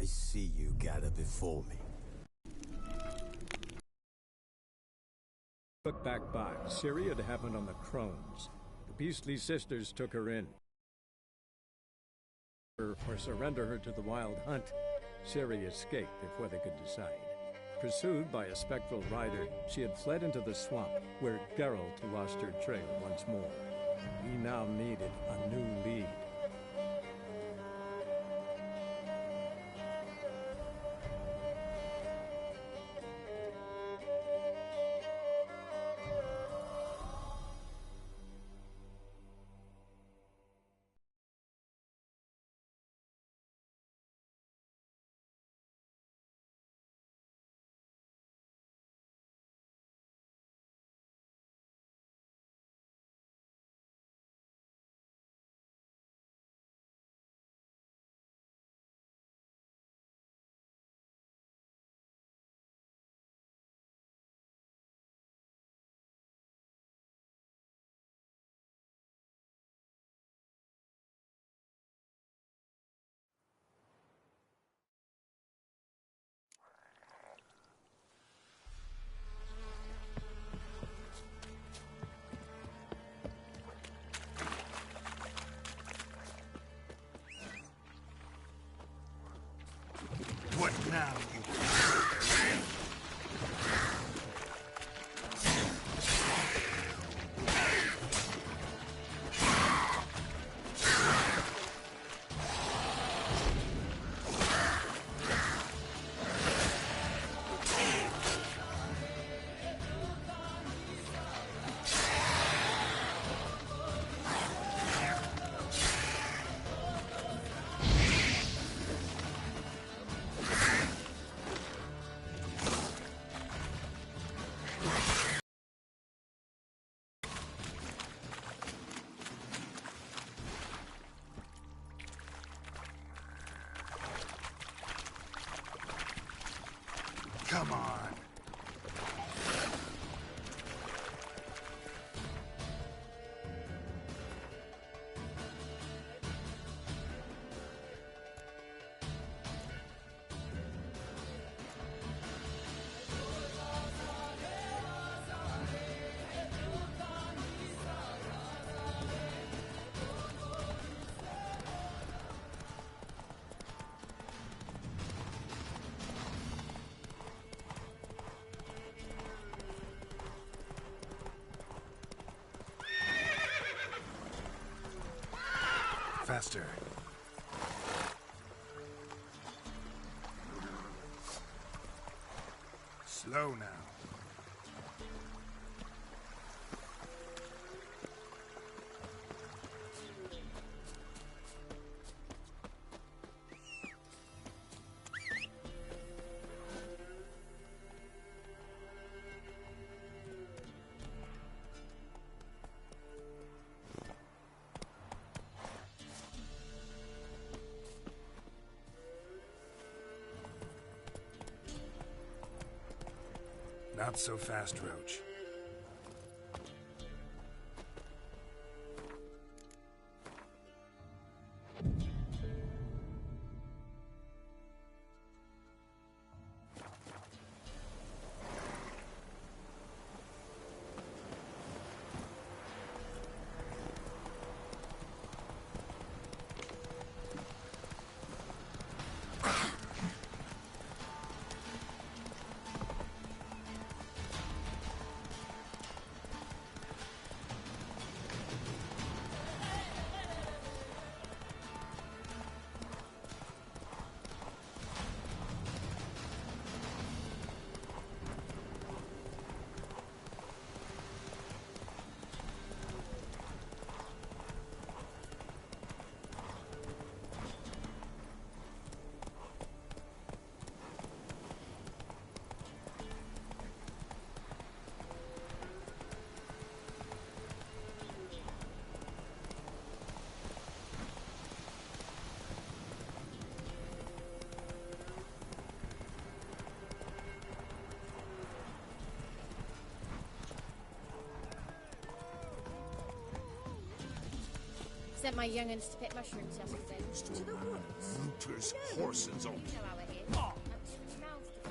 I see you gather before me. Look back by, Ciri had happened on the Crones. The Beastly Sisters took her in. Or surrender her to the Wild Hunt. Ciri escaped before they could decide. Pursued by a spectral rider, she had fled into the swamp, where Geralt lost her trail once more. He now needed a new lead. What now, you... Come on. Faster. Slow now. Not so fast, Roach. sent my young'uns to pick mushrooms yesterday. To the woods. Rooters, horses, You or... know how it is. Oh. Mouths to fill.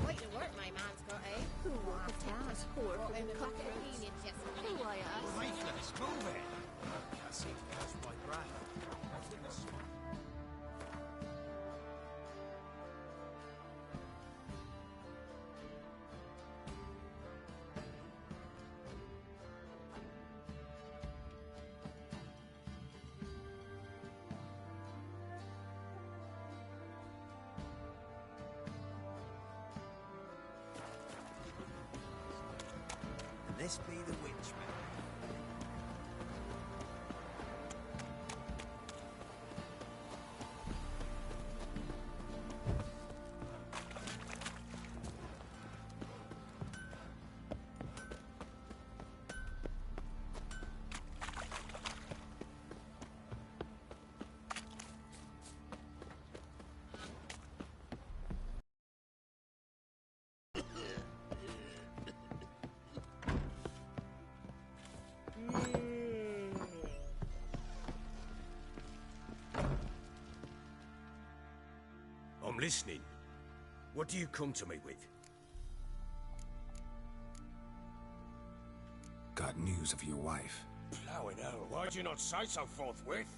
Quite the work my man's got, eh? Who walk a task poor Brought for home the a bucket of cutthroats? Enid yesterday. Who I ask? Ruthless, move it! I see it catch my breath. I think the swamp... Can this be the Witchman? I'm listening. What do you come to me with? Got news of your wife. Plowing hell, why'd you not say so forthwith?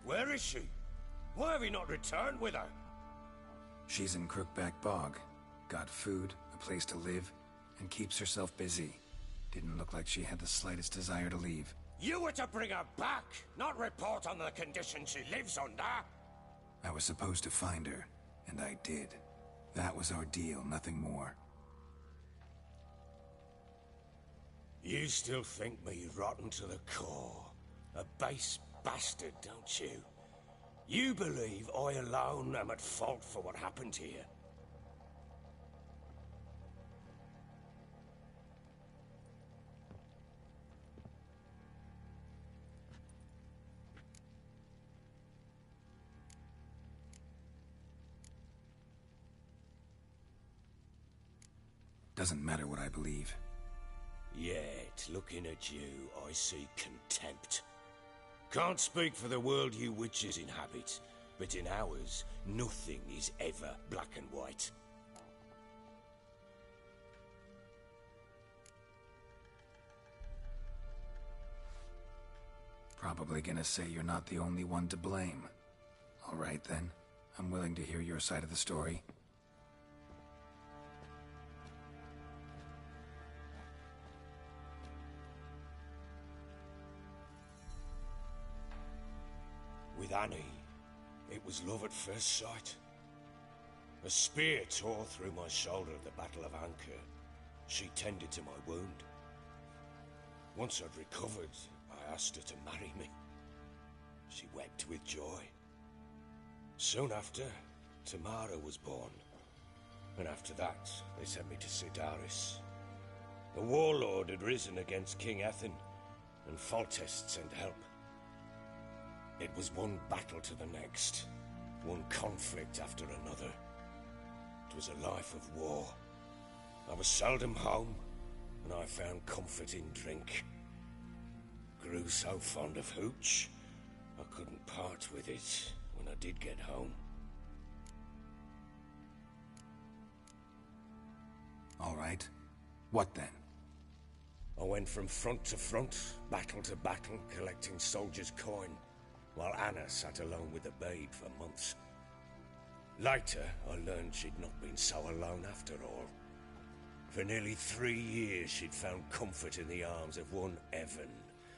Where is she? Why have you not returned with her? She's in Crookback Bog. Got food, a place to live, and keeps herself busy. Didn't look like she had the slightest desire to leave. You were to bring her back, not report on the condition she lives under. I was supposed to find her, and I did. That was our deal, nothing more. You still think me rotten to the core. A base bastard, don't you? You believe I alone am at fault for what happened here. Doesn't matter what I believe. Yet, looking at you, I see contempt. Can't speak for the world you witches inhabit, but in ours, nothing is ever black and white. Probably gonna say you're not the only one to blame. All right then, I'm willing to hear your side of the story. With Annie, it was love at first sight. A spear tore through my shoulder at the Battle of Anchor. She tended to my wound. Once I'd recovered, I asked her to marry me. She wept with joy. Soon after, Tamara was born. And after that, they sent me to Sidaris. The warlord had risen against King Ethan, and Foltest sent help. It was one battle to the next, one conflict after another. It was a life of war. I was seldom home, and I found comfort in drink. Grew so fond of hooch, I couldn't part with it when I did get home. All right. What then? I went from front to front, battle to battle, collecting soldiers' coin, while Anna sat alone with the babe for months. Later, I learned she'd not been so alone after all. For nearly 3 years, she'd found comfort in the arms of one Evan,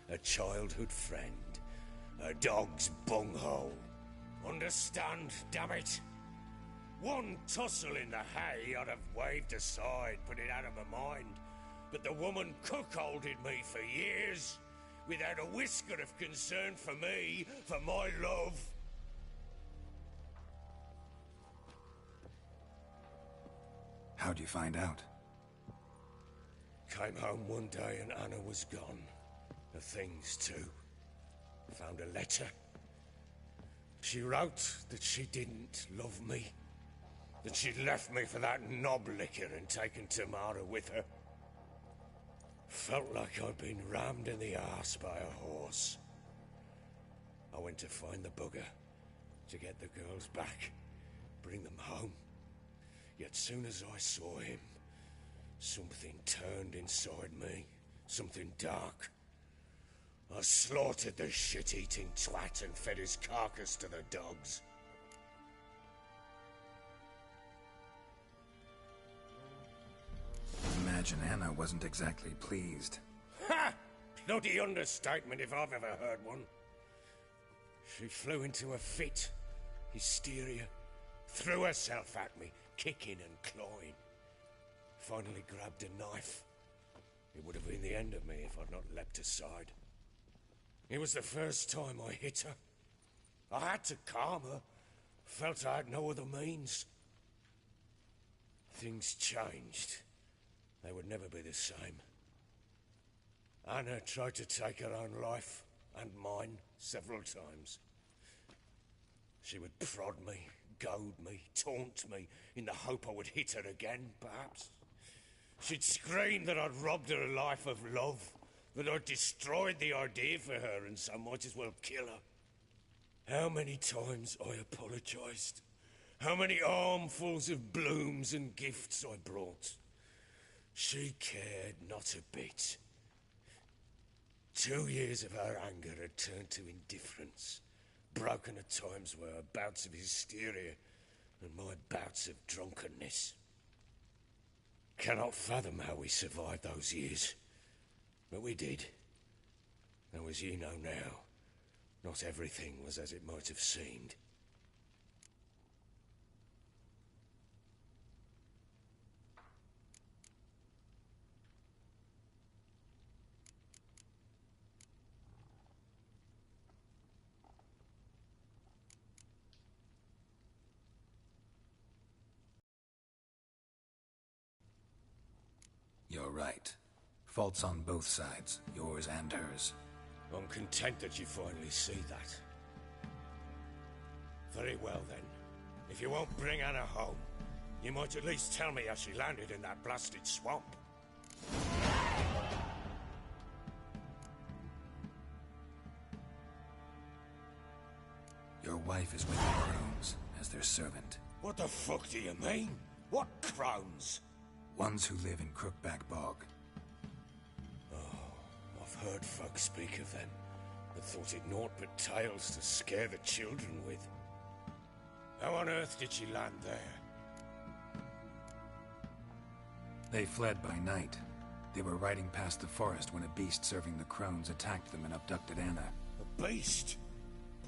a childhood friend, a dog's bunghole. Understand, damn it? One tussle in the hay I'd have waved aside, put it out of my mind. but the woman cuckolded me for years, without a whisker of concern for me, for my love. How'd you find out? Came home one day and Anna was gone. The things too. Found a letter. She wrote that she didn't love me. That she'd left me for that knob licker and taken Tamara with her. Felt like I'd been rammed in the arse by a horse. I went to find the bugger, to get the girls back, bring them home. Yet soon as I saw him, something turned inside me, something dark. I slaughtered the shit-eating twat and fed his carcass to the dogs. Imagine Anna wasn't exactly pleased. Ha! Bloody understatement if I've ever heard one. She flew into a fit, hysteria, threw herself at me, kicking and clawing. Finally grabbed a knife. It would have been the end of me if I'd not leapt aside. It was the first time I hit her. I had to calm her. Felt I had no other means. Things changed. They would never be the same. Anna tried to take her own life, and mine, several times. She would prod me, goad me, taunt me, in the hope I would hit her again, perhaps. She'd scream that I'd robbed her life of love, that I'd destroyed the idea for her, and so might as well kill her. How many times I apologized. How many armfuls of blooms and gifts I brought. She cared not a bit. 2 years of her anger had turned to indifference, broken at times by her bouts of hysteria and my bouts of drunkenness. Cannot fathom how we survived those years, but we did. Though as you know now, not everything was as it might have seemed. You're right. Faults on both sides, yours and hers. I'm content that you finally see that. Very well then. If you won't bring Anna home, you might at least tell me how she landed in that blasted swamp. Your wife is with the crones, as their servant. What the fuck do you mean? What crones? Ones who live in Crookback Bog. I've heard folk speak of them, but thought it naught but tales to scare the children with. How on earth did she land there? They fled by night. They were riding past the forest when a beast serving the crones attacked them and abducted Anna. A beast?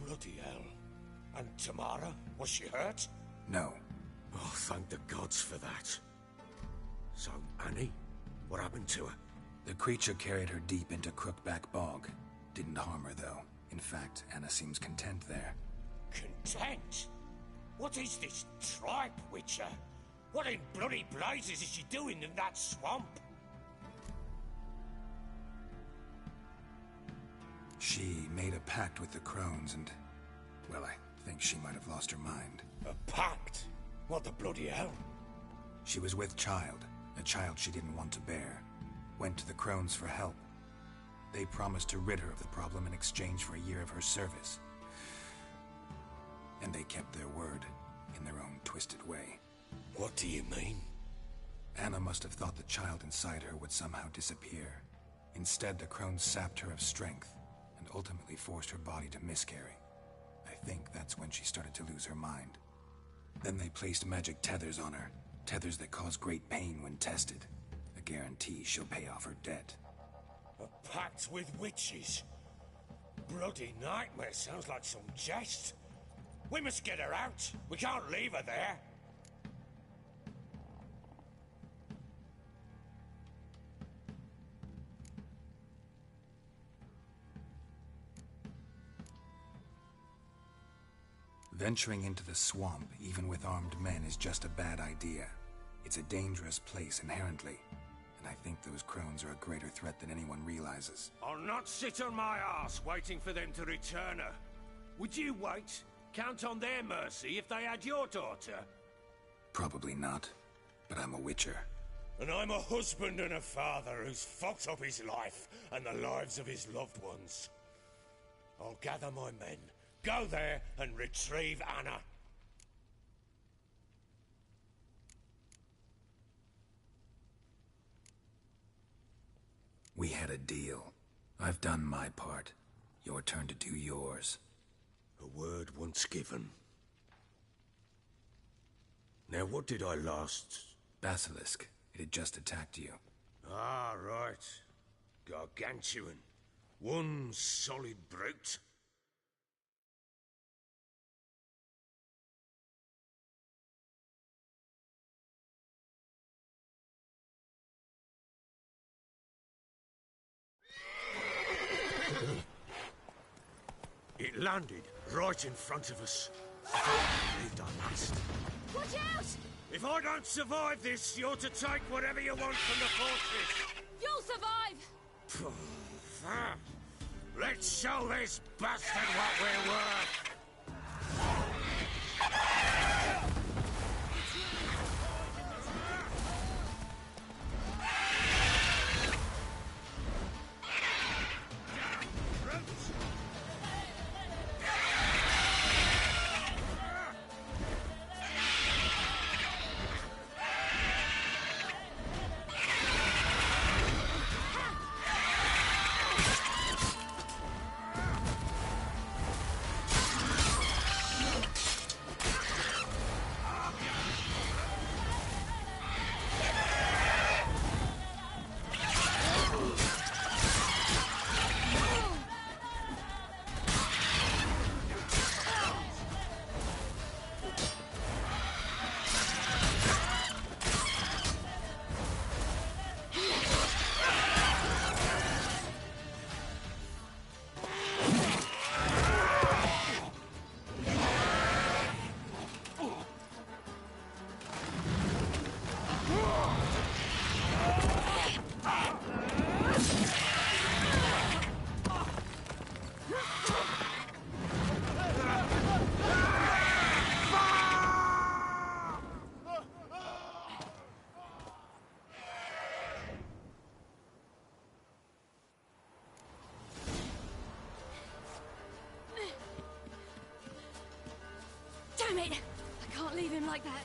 Bloody hell. And Tamara? Was she hurt? No. Oh, thank the gods for that. So, Annie? What happened to her? The creature carried her deep into Crookback Bog. Didn't harm her, though. In fact, Anna seems content there. Content? What is this tripe, Witcher? What in bloody blazes is she doing in that swamp? She made a pact with the crones and... well, I think she might have lost her mind. A pact? What the bloody hell? She was with child, a child she didn't want to bear. Went to the crones for help. They promised to rid her of the problem in exchange for a year of her service. And they kept their word, in their own twisted way. What do you mean? Anna must have thought the child inside her would somehow disappear. Instead, the crones sapped her of strength, and ultimately forced her body to miscarry. I think that's when she started to lose her mind. Then they placed magic tethers on her, tethers that cause great pain when tested. A guarantee she'll pay off her debt. A pact with witches? Bloody nightmare, sounds like some jest. We must get her out. We can't leave her there. Venturing into the swamp, even with armed men, is just a bad idea. It's a dangerous place inherently, and I think those crones are a greater threat than anyone realizes. I'll not sit on my ass waiting for them to return her. Would you wait? Count on their mercy if they had your daughter? Probably not, but I'm a witcher. And I'm a husband and a father who's fucked up his life and the lives of his loved ones. I'll gather my men, go there and retrieve Anna. We had a deal. I've done my part. Your turn to do yours. A word once given. Now what did I last... Basilisk. It had just attacked you. Ah, right. Gargantuan. One solid brute. It landed right in front of us. I believed I must. Watch out! If I don't survive this, you're to take whatever you want from the fortress. You'll survive! Let's show this bastard what we're worth. Damn it! I can't leave him like that.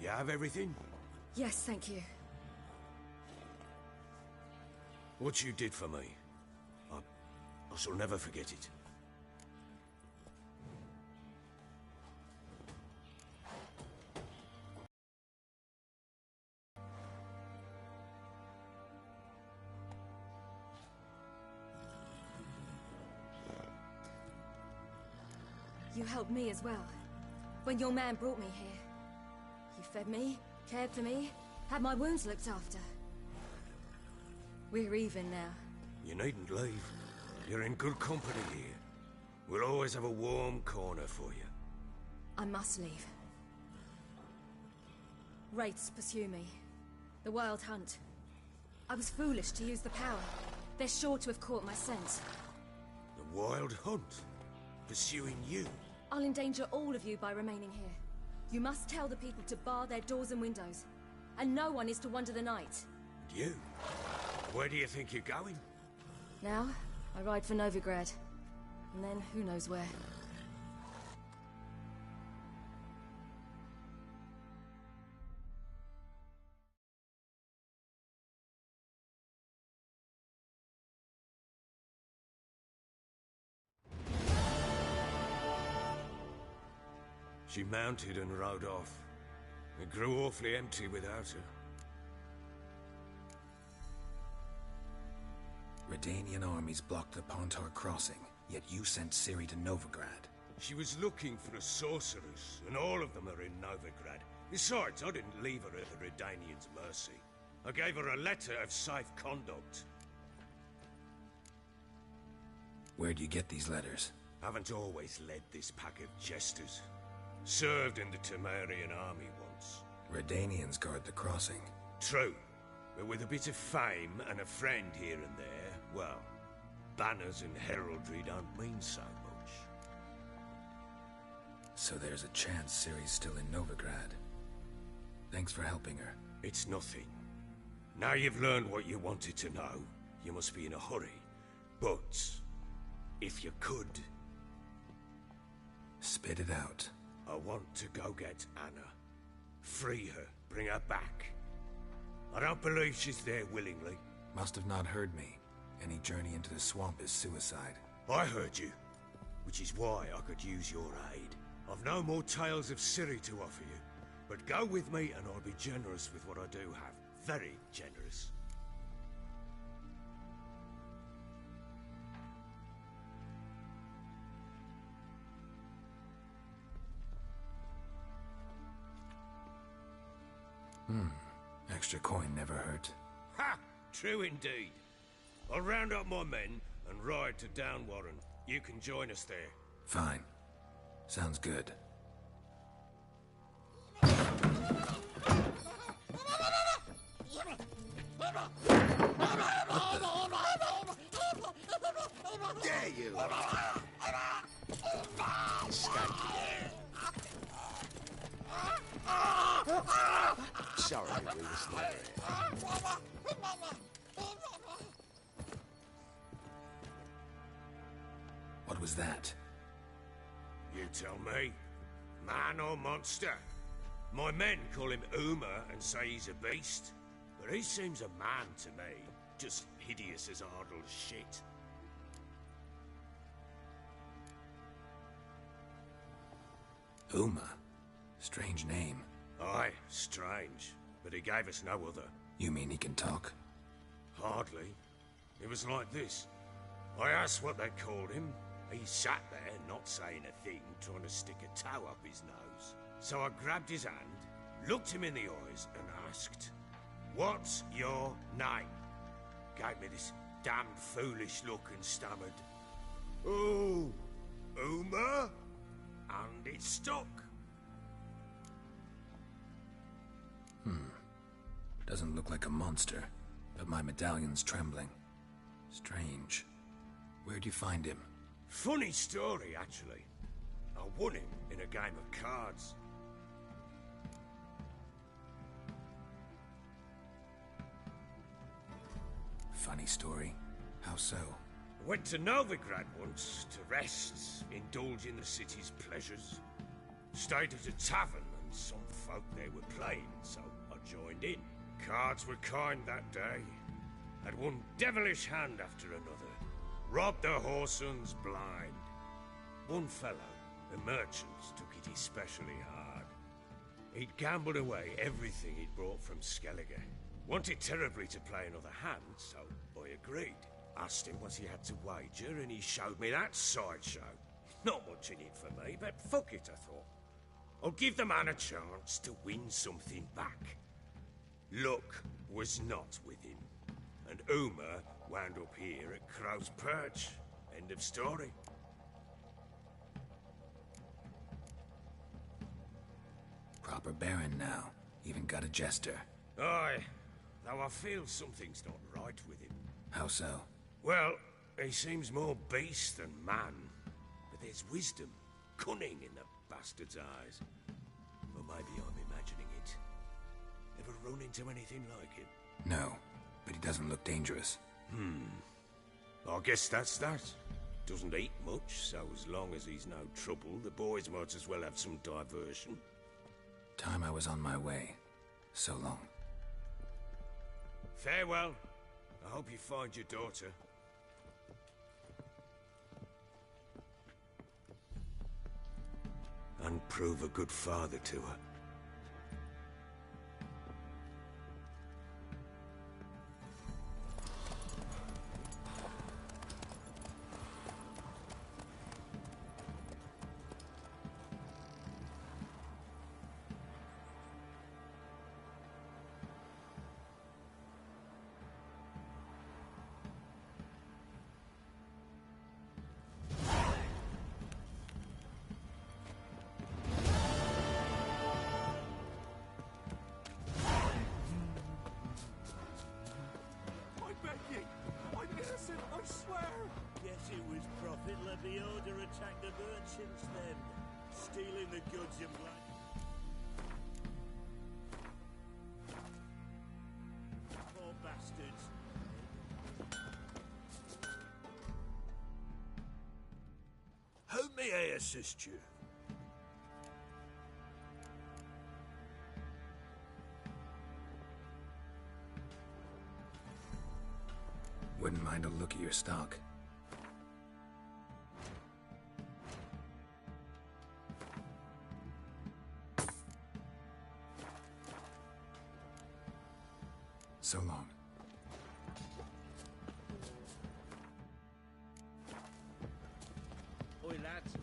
You have everything? Yes, thank you. What you did for me, I shall never forget it. You helped me as well. When your man brought me here. You fed me, cared for me, had my wounds looked after. We're even now. You needn't leave. You're in good company here. We'll always have a warm corner for you. I must leave. Wraiths pursue me. The Wild Hunt. I was foolish to use the power. They're sure to have caught my scent. The Wild Hunt? Pursuing you? I'll endanger all of you by remaining here. You must tell the people to bar their doors and windows. And no one is to wander the night. And you? Where do you think you're going? Now, I ride for Novigrad. And then, who knows where. She mounted and rode off. It grew awfully empty without her. Redanian armies blocked the Pontar crossing, yet you sent Ciri to Novigrad. She was looking for a sorceress, and all of them are in Novigrad. Besides, I didn't leave her at the Redanians' mercy. I gave her a letter of safe conduct. Where'd you get these letters? Haven't always led this pack of jesters. Served in the Temerian army once. Redanians guard the crossing. True, but with a bit of fame and a friend here and there, well, banners and heraldry don't mean so much. So there's a chance Ciri's still in Novigrad. Thanks for helping her. It's nothing. Now you've learned what you wanted to know, you must be in a hurry. But, if you could... Spit it out. I want to go get Anna. Free her, bring her back. I don't believe she's there willingly. Must have not heard me. Any journey into the swamp is suicide. I heard you, which is why I could use your aid. I've no more tales of Ciri to offer you, but go with me and I'll be generous with what I do have. Very generous. Extra coin never hurt. Ha! True indeed. I'll round up my men and ride to Downwarren. You can join us there. Fine. Sounds good. Dare you! Sorry, we were still here. What was that? You tell me. Man or monster? My men call him Uma and say he's a beast. But he seems a man to me. Just hideous as Ardle's shit. Uma? Strange name. Aye, strange. But he gave us no other. You mean he can talk? Hardly. It was like this. I asked what they called him. He sat there, not saying a thing, trying to stick a toe up his nose. So I grabbed his hand, looked him in the eyes, and asked, "What's your name?" Gave me this damned foolish look and stammered, "Oh, Uma?" And it stuck. Doesn't look like a monster, but my medallion's trembling. Strange. Where'd you find him? Funny story, actually. I won him in a game of cards. Funny story. How so? I went to Novigrad once to rest, indulge in the city's pleasures. Stayed at a tavern and some folk there were playing, so I joined in. Cards were kind that day. Had one devilish hand after another. Robbed the Whoresons blind. One fellow, a merchant, took it especially hard. He'd gambled away everything he'd brought from Skellige. Wanted terribly to play another hand, so I agreed. Asked him what he had to wager, and he showed me that sideshow. Not much in it for me, but fuck it, I thought. I'll give the man a chance to win something back. Luck was not with him, and Uma wound up here at Crow's Perch. End of story. Proper baron now. Even got a jester. Aye, though I feel something's not right with him. How so? Well, he seems more beast than man. But there's wisdom, cunning in the bastard's eyes. Or maybe I'm imagining it. Ever run into anything like him? No, but he doesn't look dangerous. I guess that's that. Doesn't eat much, so as long as he's no trouble, the boys might as well have some diversion. Time I was on my way. So long. Farewell. I hope you find your daughter. And prove a good father to her. Attack the merchants then, stealing the goods and blood. Poor bastards. How may I assist you? Wouldn't mind a look at your stock. So long. Oi, lads.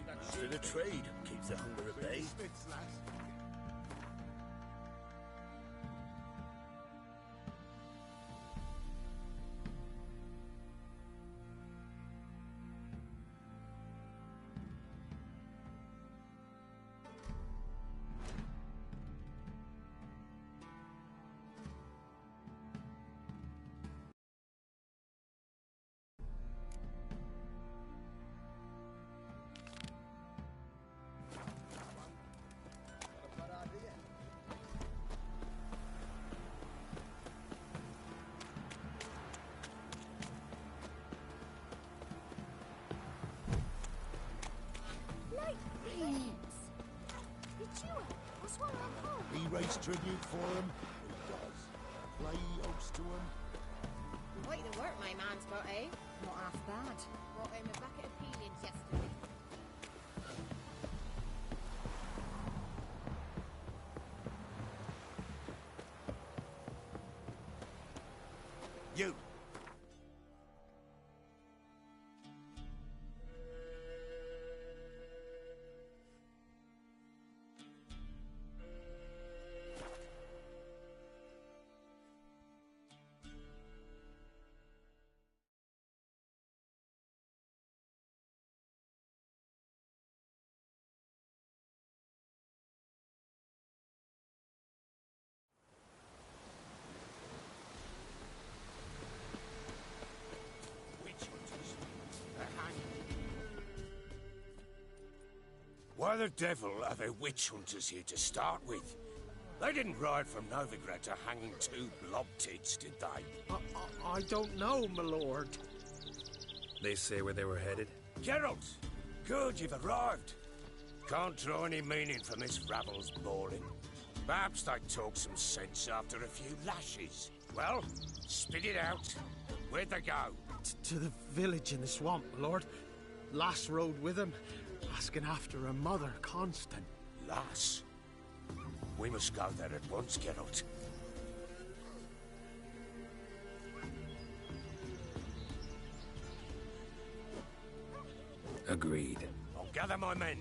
Master of the trade keeps the hunger at bay. He raised tribute for him. He does. Play oaks to him. Quite the work my man's got, eh? Not half bad. Brought him a bucket of peelings yesterday. You! Why the devil are there witch hunters here to start with? They didn't ride from Novigrad to hanging two blob tits, did they? I don't know, my lord. They say where they were headed? Geralt! Good, you've arrived. Can't draw any meaning from this rabble's bawling. Perhaps they'd talk some sense after a few lashes. Well, spit it out. Where'd they go? To the village in the swamp, my lord. Lass rode with him, asking after her mother, Constant. Lass? We must go there at once, Geralt. Agreed. I'll gather my men.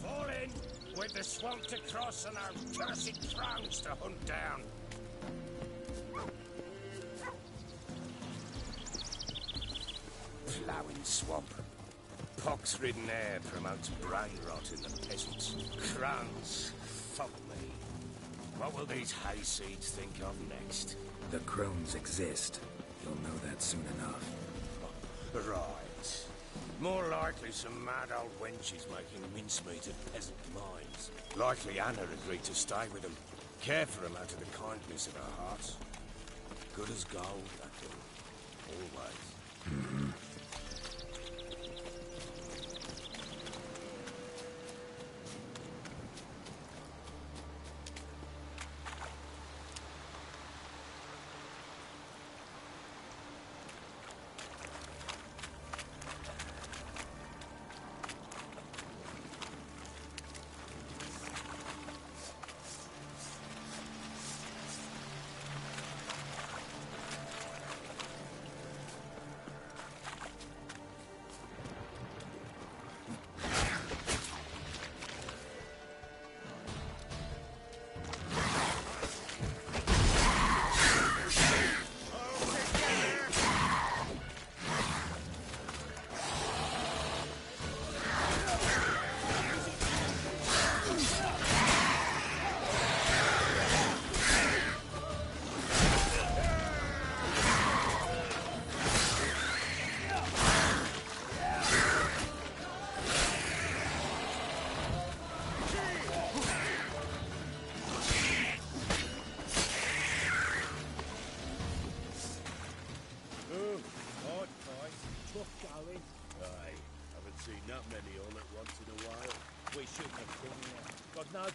Fall in, with the swamp to cross and our cursed crowns to hunt down. Ploughing swamp. Pox-ridden air promotes brain rot in the peasants. Crowns, fuck me. What will these hayseeds think of next? The crones exist. You'll know that soon enough. Right. More likely some mad old wenches making mincemeat of peasant minds. Likely Anna agreed to stay with them. Care for them out of the kindness of her heart. Good as gold, that girl. Always.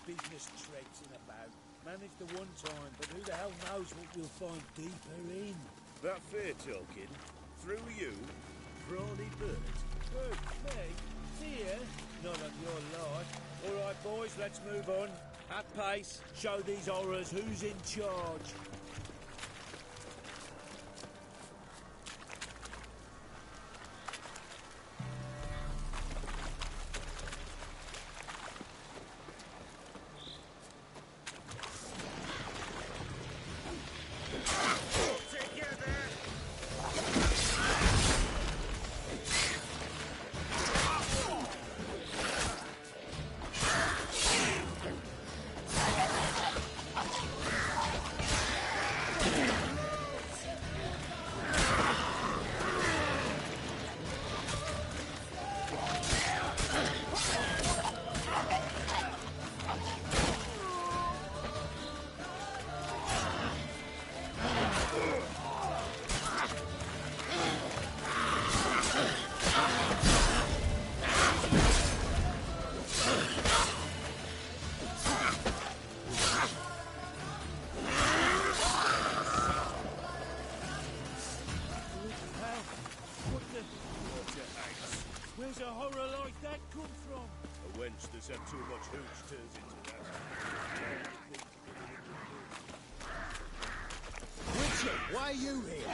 Business traipsing about. Managed the one time, but who the hell knows what we'll find deeper in? That fair talking? Through you? Brawny bird. Bird, me? Here? Not on your life. All right, boys, let's move on. At pace. Show these horrors who's in charge. Where's a horror like that come from? A wench that's had too much hooch turns into that. Witcher, why are you here?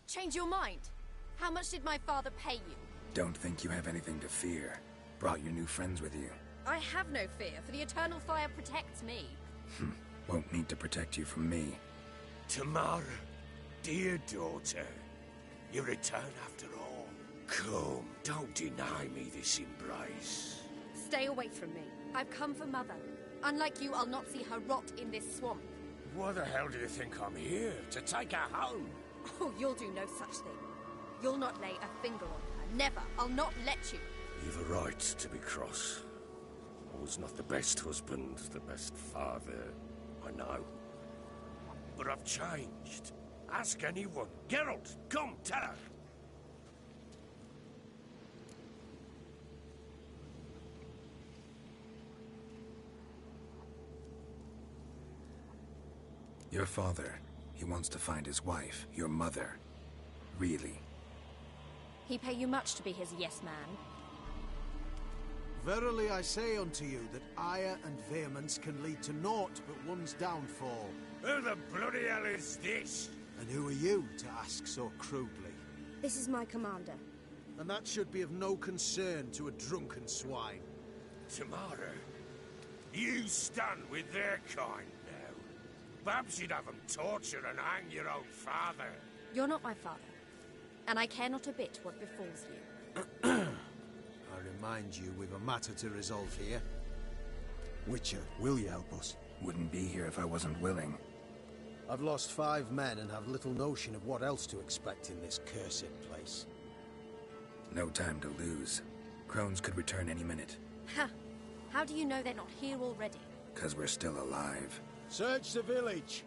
Change your mind. How much did my father pay you? Don't think you have anything to fear. brought your new friends with you. I have no fear, for the eternal fire protects me. Won't need to protect you from me. Tamara, dear daughter, you return after all. Come, don't deny me this embrace. Stay away from me. I've come for Mother. Unlike you, I'll not see her rot in this swamp. Why the hell do you think I'm here? To take her home? Oh, you'll do no such thing. You'll not lay a finger on her. Never. I'll not let you. You've a right to be cross. I was not the best husband, the best father, I know. But I've changed. Ask anyone. Geralt, come, tell her. Your father, he wants to find his wife, your mother. Really? He pay you much to be his yes-man. Verily I say unto you that ire and vehemence can lead to naught but one's downfall. Who the bloody hell is this? And who are you to ask so crudely? This is my commander. And that should be of no concern to a drunken swine. Tamara, you stand with their kind now. Perhaps you'd have them torture and hang your own father. You're not my father, and I care not a bit what befalls you. I remind you, we've a matter to resolve here. Witcher, will you help us? Wouldn't be here if I wasn't willing. I've lost 5 men and have little notion of what else to expect in this cursed place. No time to lose. Crones could return any minute. Ha! How do you know they're not here already? 'Cause we're still alive. Search the village!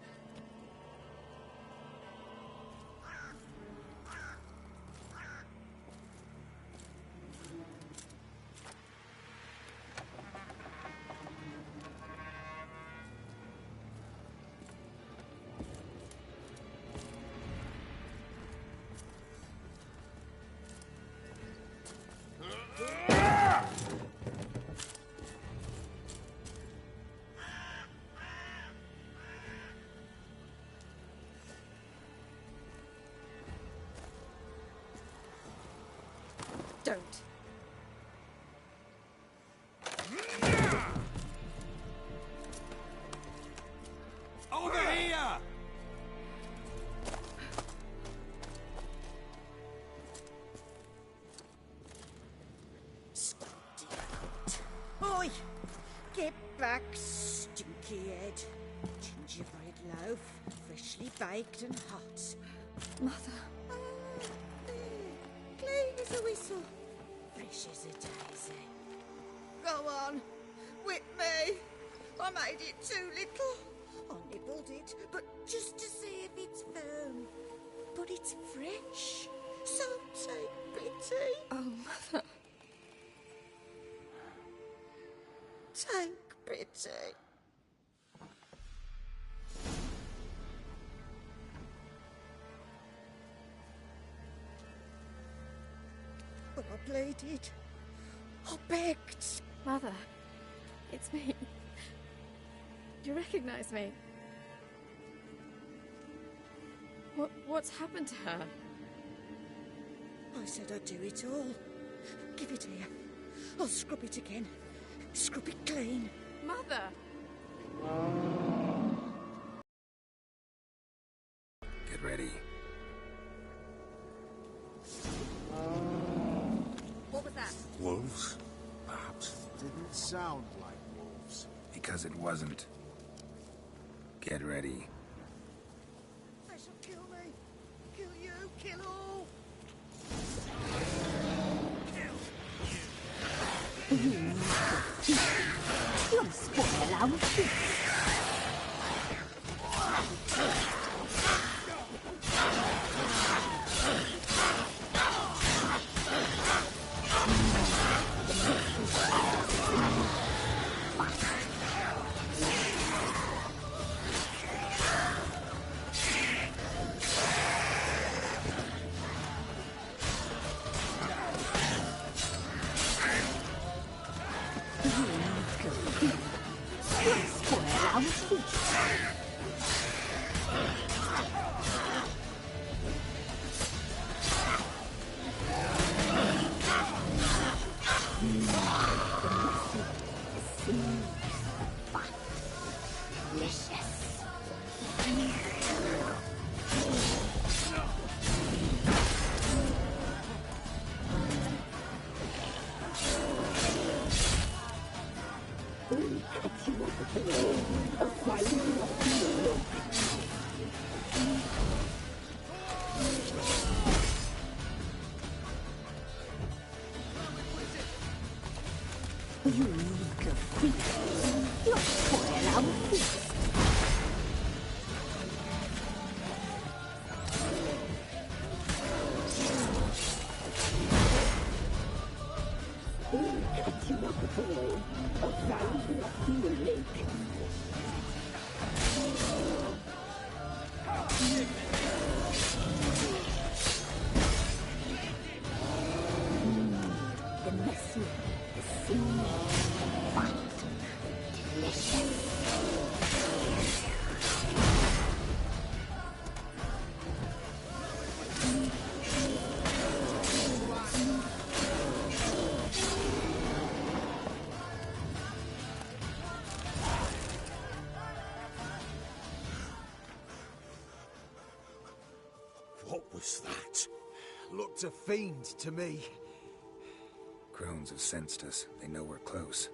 Don't. Over here! Oi! Get back, stinky head. Gingerbread loaf, freshly baked and hot. Mother. Clean as a whistle, fresh as a daisy. Go on, whip me. I made it too little. I nibbled it, but just to see if it's firm. But it's fresh, so take pity. Oh, Mother. Take pity. But I pleaded. I begged. Mother. It's me. You recognize me? What's happened to her? I said I'd do it all. Give it here. I'll scrub it again. Scrub it clean. Mother! Get ready. What was that? Wolves? Perhaps. Didn't sound like wolves. Because it wasn't. Get ready. They shall kill me. Kill you. Kill all. You'll spoil our food. What was that? Looked a fiend to me. Crones have sensed us. They know we're close.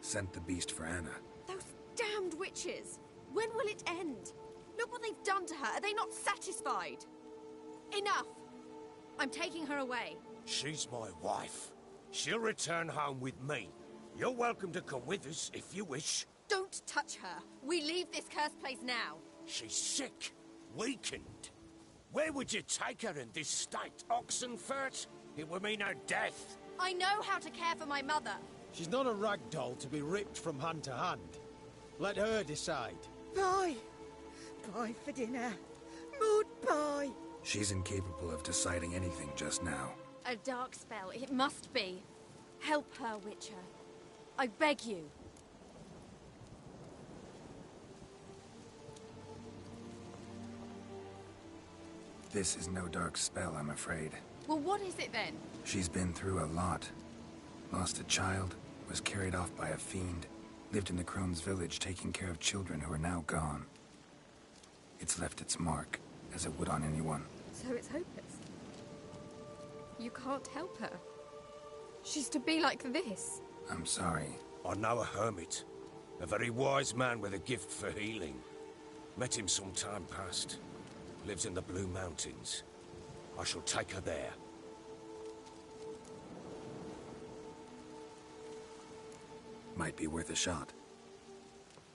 Sent the beast for Anna. Those damned witches! When will it end? Look what they've done to her. Are they not satisfied? Enough! I'm taking her away. She's my wife. She'll return home with me. You're welcome to come with us if you wish. Don't touch her. We leave this cursed place now. She's sick, weakened. Where would you take her in this state? Oxenfurt? It would mean her death. I know how to care for my mother. She's not a rag doll to be ripped from hand to hand. Let her decide. Pie. Pie for dinner. Mood pie. She's incapable of deciding anything just now. A dark spell, it must be. Help her, Witcher. I beg you. This is no dark spell, I'm afraid. Well, what is it then? She's been through a lot. Lost a child, was carried off by a fiend, lived in the Crone's village taking care of children who are now gone. It's left its mark, as it would on anyone. So it's hopeless. You can't help her. She's to be like this. I'm sorry. I know a hermit. A very wise man with a gift for healing. Met him some time past. Lives in the Blue Mountains. I shall take her there. Might be worth a shot.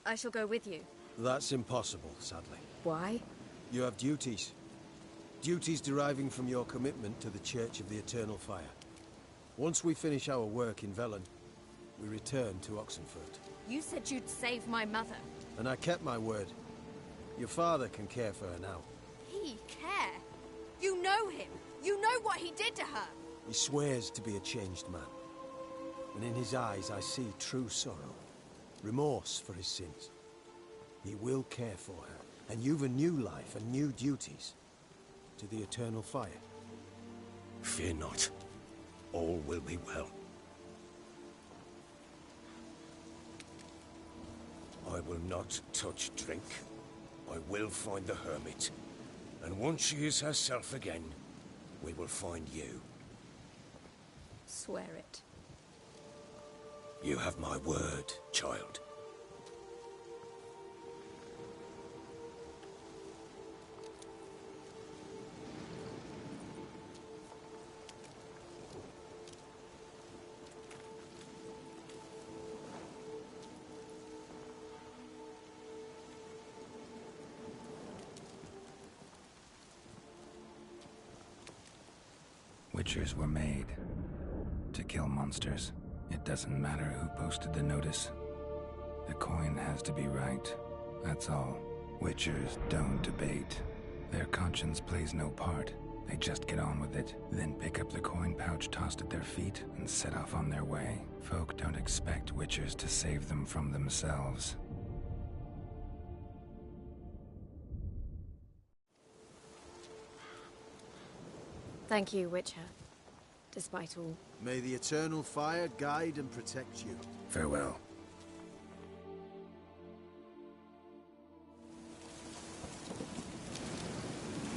I shall go with you. That's impossible, sadly. Why? You have duties. Duties deriving from your commitment to the Church of the Eternal Fire. Once we finish our work in Velen, we return to Oxenfurt. You said you'd save my mother. And I kept my word. Your father can care for her now. He care? You know him. You know what he did to her. He swears to be a changed man. And in his eyes I see true sorrow. Remorse for his sins. He will care for her. And you've a new life and new duties. To the Eternal Fire. Fear not. All will be well. I will not touch drink. I will find the hermit. And once she is herself again, we will find you. Swear it. You have my word, child. Witchers were made to kill monsters. It doesn't matter who posted the notice. The coin has to be right. That's all. Witchers don't debate. Their conscience plays no part. They just get on with it, then pick up the coin pouch tossed at their feet and set off on their way. Folk don't expect Witchers to save them from themselves. Thank you, Witcher. despite all. May the eternal fire guide and protect you. Farewell.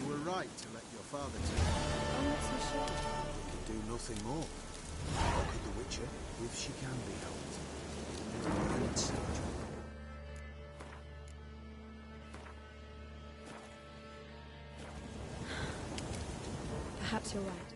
You were right to let your father take you. I'm not so sure. You can do nothing more. How could the Witcher, if she can be helped? And saved you. Perhaps you're right.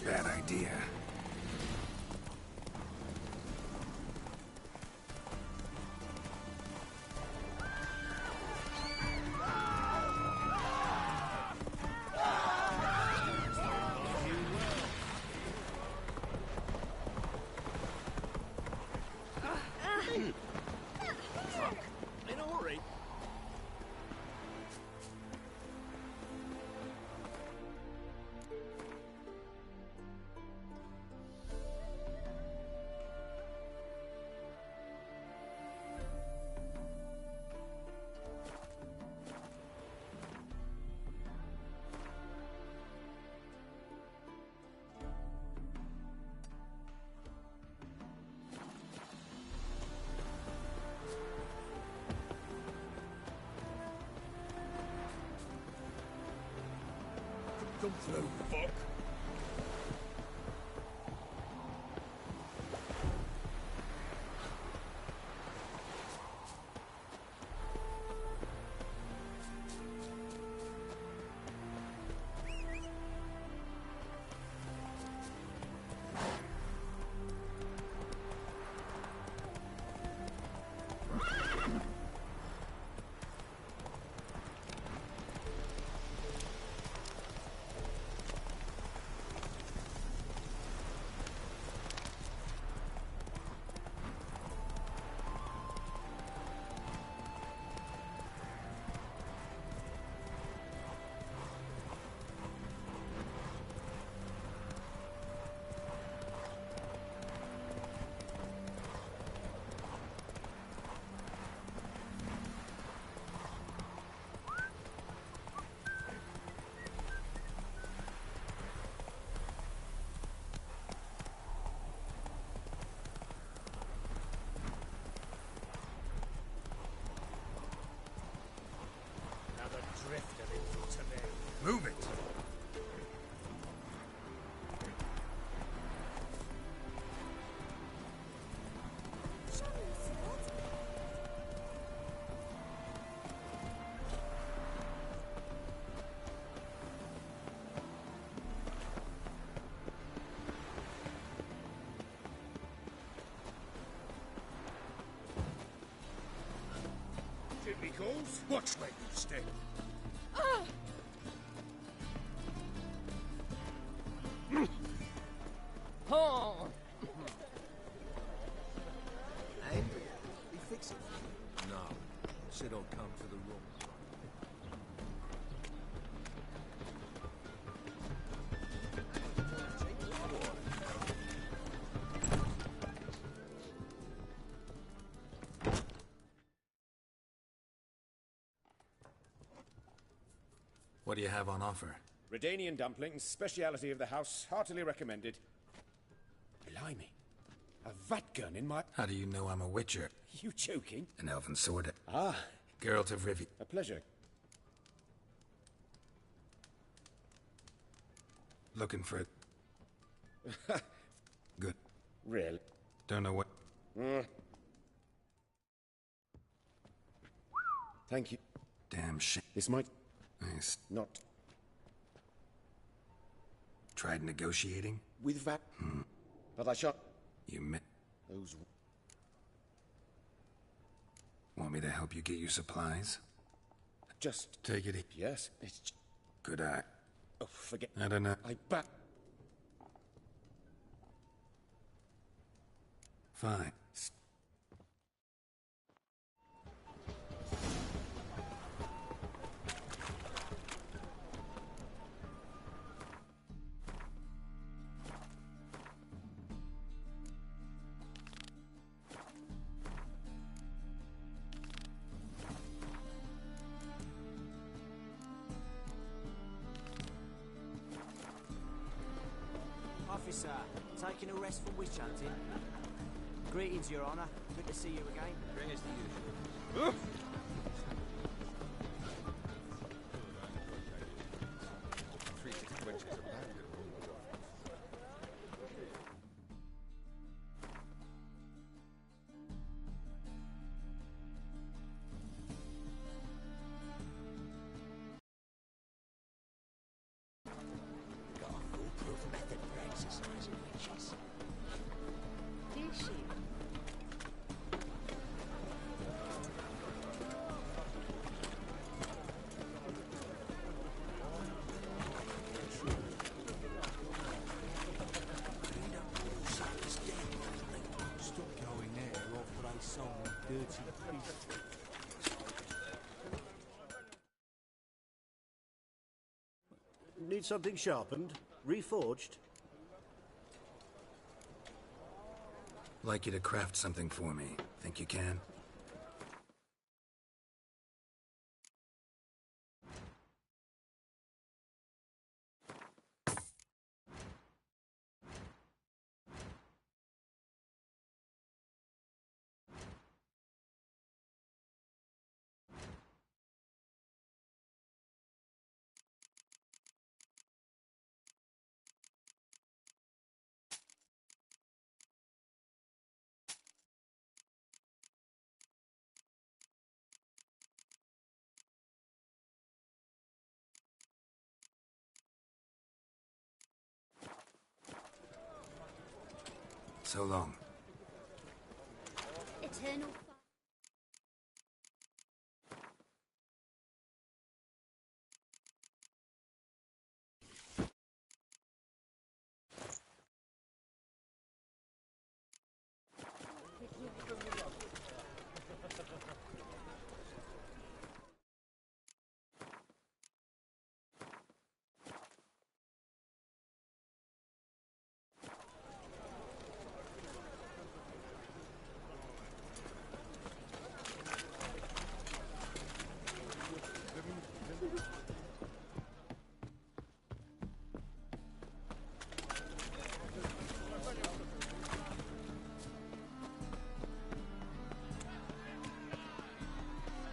Bad idea. In a hurry. Come through, fuck. calls. Watch where you step. Oh! And we fix it. No. Said I'll come to the room. What do you have on offer? Redanian dumplings, speciality of the house, heartily recommended. Blimey. A vatgun in my... How do you know I'm a witcher? You joking? An elven sword. Ah. Geralt of Rivia. A pleasure. Looking for it. Good. Really? Don't know what... Thank you. Damn shit. This might... Nice. Not... Tried negotiating? With vat... But I shot... You met... Those... Want me to help you get your supplies? Just... Take it easy. Yes, it's... Good eye. Oh, forget... I don't know. I bat... Fine. Officer, taking a rest from witch hunting. Greetings, Your Honor. Good to see you again. Bring us the usual. Need something sharpened? Reforged? Like you to craft something for me. Think you can? So long. Eternal.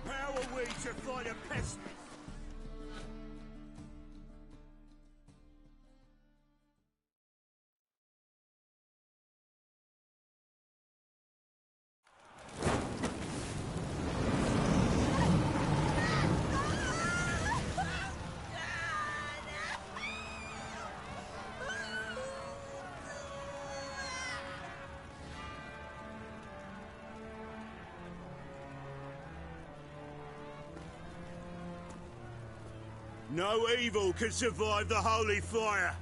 How are we to fight a pest? No evil can survive the holy fire.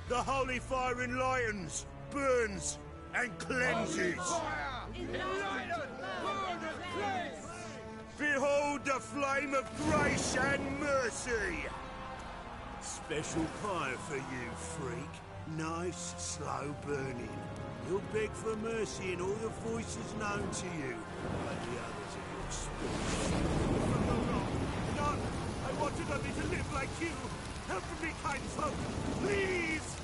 The holy fire enlightens, burns, and cleanses. Behold the flame of grace and mercy. Special fire for you, freak. Nice, slow burning. You'll beg for mercy in all the voices known to you, like the others of your species. No, I wanted only to live like you. Help me, kind folk, please!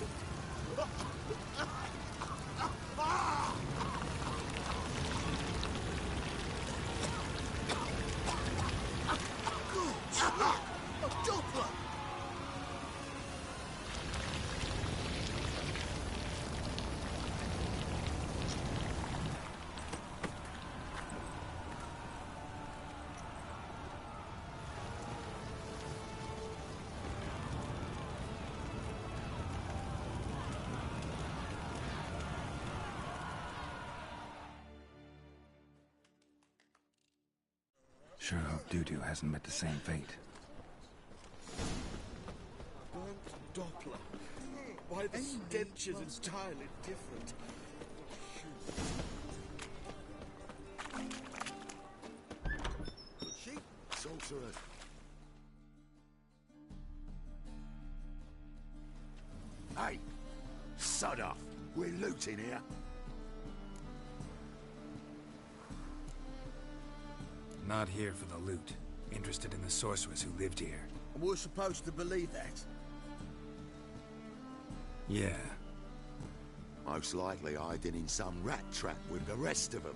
A Doppler! Sure hope Dudu hasn't met the same fate. Burnt Doppler. Why, the stench is entirely different. Sheep? Sorcerer. Hey! Sod off! We're looting here. Not here for the loot. Interested in the sorceress who lived here. And we're supposed to believe that? Yeah. Most likely hiding in some rat trap with the rest of them.